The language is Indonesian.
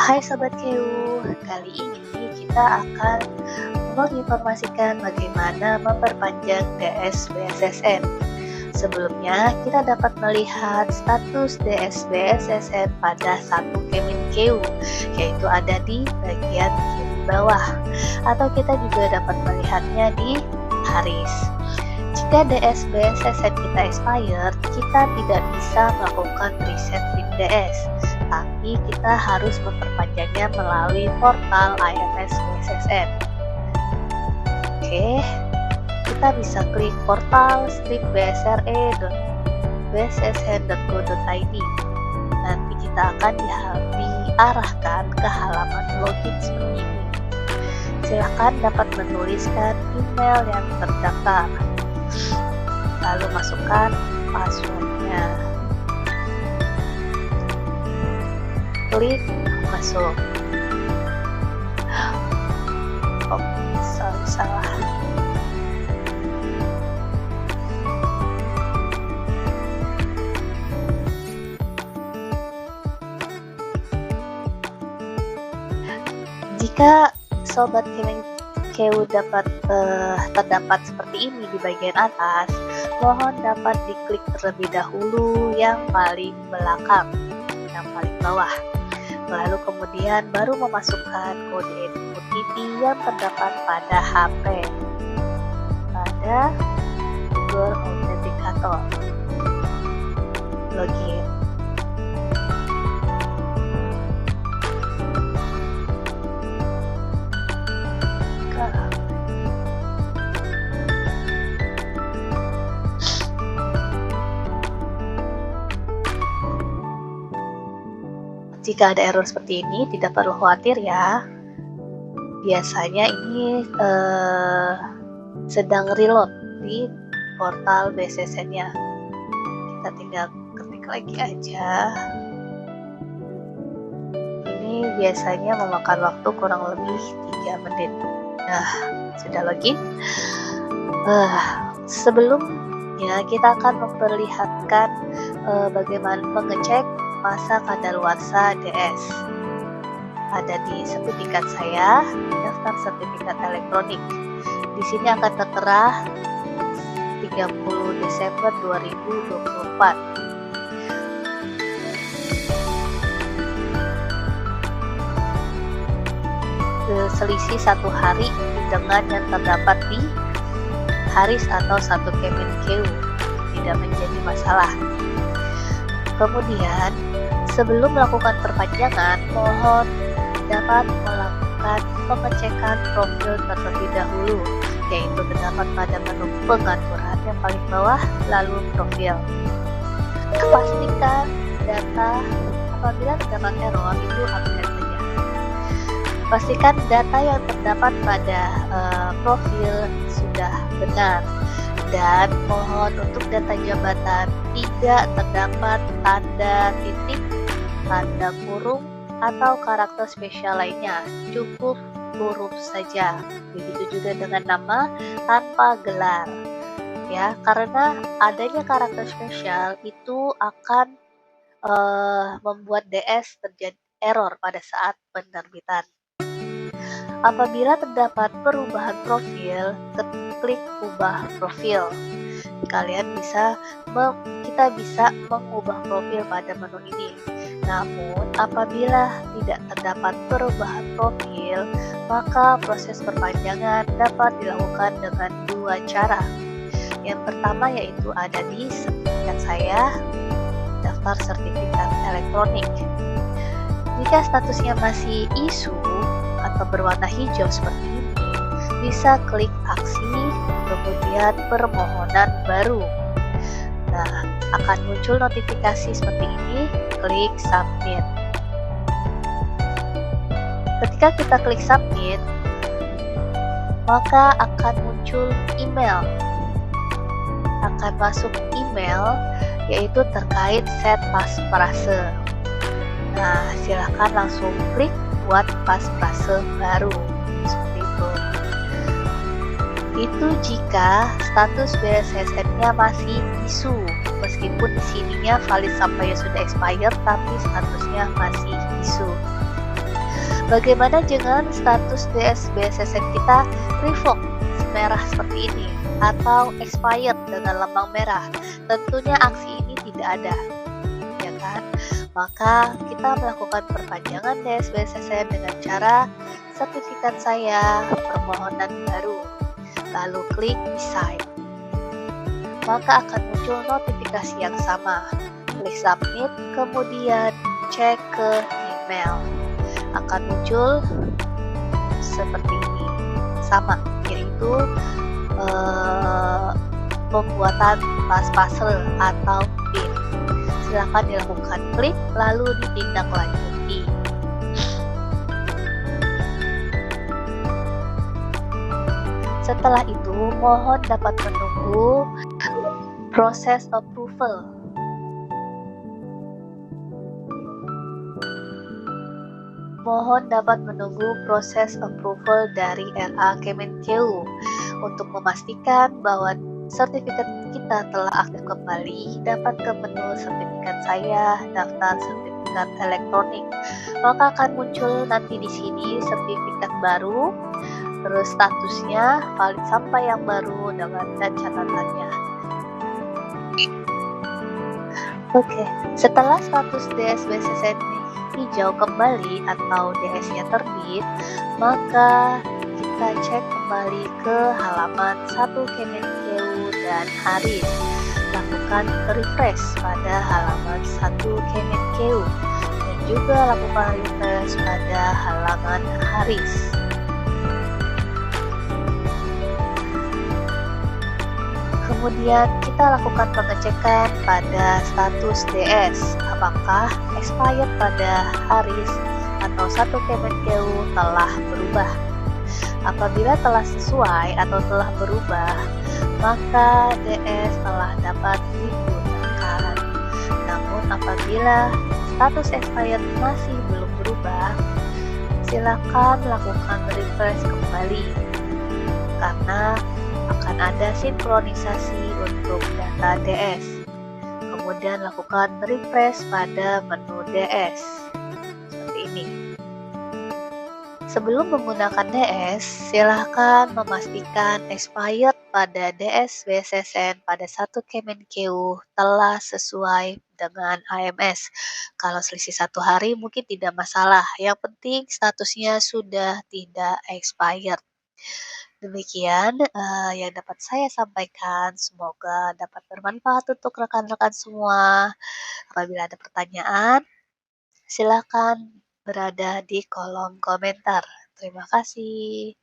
Hai Sobat KU, kali ini kita akan menginformasikan bagaimana memperpanjang DS BSSN. Sebelumnya, kita dapat melihat status DS BSSN pada satu Kemenkeu, yaitu ada di bagian kiri bawah, atau kita juga dapat melihatnya di Haris. Jika DS BSSN kita expired, kita tidak bisa melakukan reset PIN DS, tapi kita harus memperpanjangnya melalui portal IMS BSSN. Oke, kita bisa klik portal strip.bsre.bssn.go.id. Nanti kita akan diarahkan ke halaman login seperti ini. Silakan dapat menuliskan email yang terdaftar, lalu masukkan passwordnya. Klik masuk. Oh, salah. Jika Sobat Kemenkeu terdapat seperti ini di bagian atas, mohon dapat diklik terlebih dahulu yang paling belakang, yang paling bawah. Lalu kemudian baru memasukkan kode OTP yang terdapat pada HP, pada Google Authenticator. Login. Jika ada error seperti ini, tidak perlu khawatir ya. Biasanya ini sedang reload di portal BSSN-nya. Kita tinggal ketik lagi aja. Ini biasanya memakan waktu kurang lebih 3 menit. Nah, sudah login. Sebelumnya kita akan memperlihatkan bagaimana mengecek masa kadaluarsa DS. Ada di sertifikat saya, daftar sertifikat elektronik. Di sini akan tertera 30 Desember 2024. Selisih 1 hari dengan yang terdapat di Haris atau satu Kemenkeu, tidak menjadi masalah. Kemudian, sebelum melakukan perpanjangan, mohon dapat melakukan pengecekan profil terlebih dahulu, yaitu terdapat pada menu pengaturan yang paling bawah, lalu profil. Pastikan data, apabila terdapat error, itu update saja. Pastikan data yang terdapat pada profil sudah benar. Dan mohon untuk data jabatan tidak terdapat tanda titik, tanda kurung, atau karakter spesial lainnya. Cukup huruf saja. Begitu juga dengan nama tanpa gelar. Ya, karena adanya karakter spesial itu akan membuat DS terjadi error pada saat penerbitan. Apabila terdapat perubahan profil, klik ubah profil. Kita bisa mengubah profil pada menu ini. Namun, apabila tidak terdapat perubahan profil, maka proses perpanjangan dapat dilakukan dengan 2 cara. Yang pertama yaitu ada di sertifikat saya, daftar sertifikat elektronik. Jika statusnya masih isu atau berwarna hijau seperti ini, bisa klik aksi, kemudian permohonan baru. Nah, akan muncul notifikasi seperti ini, klik submit. Ketika kita klik submit, maka akan muncul email. Akan masuk email, yaitu terkait set pasprase. Nah, silahkan langsung klik buat pasprase baru. Seperti itu. Itu jika status BSSN-nya masih isu, meskipun di sininya valid sampai sudah expired, tapi statusnya masih isu. Bagaimana dengan status DSBSSN kita revoke merah seperti ini atau expired dengan lambang merah? Tentunya aksi ini tidak ada, ya kan? Maka kita melakukan perpanjangan DSBSSN dengan cara sertifikat saya permohonan baru, lalu klik decide. Maka akan muncul notifikasi yang sama. Klik submit, kemudian cek ke email. Akan muncul seperti ini, sama, yaitu pembuatan puzzle atau PIN. Silakan dilakukan klik lalu ditindaklanjuti. Setelah itu, mohon dapat menunggu proses approval. Mohon dapat menunggu proses approval dari RA Kemenkeu. Untuk memastikan bahwa sertifikat kita telah aktif kembali, dapat ke menu sertifikat saya, daftar sertifikat elektronik. Maka akan muncul nanti di sini sertifikat baru, terus statusnya valid sampai yang baru dan catatannya. Oke, setelah status DSBSSN hijau kembali atau DS-nya terbit, maka kita cek kembali ke halaman 1 Kemenkeu dan Haris. Lakukan refresh pada halaman 1 Kemenkeu dan juga lakukan refresh pada halaman Haris. Kemudian kita lakukan pengecekan pada status DS, apakah expired pada Haris atau 1 Kemenkeu telah berubah. Apabila telah sesuai atau telah berubah, maka DS telah dapat digunakan. Namun apabila status expired masih belum berubah, silakan lakukan refresh kembali karena akan ada sinkronisasi untuk data DS. Kemudian lakukan refresh pada menu DS seperti ini. Sebelum menggunakan DS, silakan memastikan expired pada DSBSSN pada 1 Kemenkeu telah sesuai dengan AMS. Kalau selisih 1 hari mungkin tidak masalah, yang penting statusnya sudah tidak expired. Demikian yang dapat saya sampaikan, semoga dapat bermanfaat untuk rekan-rekan semua. Apabila ada pertanyaan, silakan berada di kolom komentar. Terima kasih.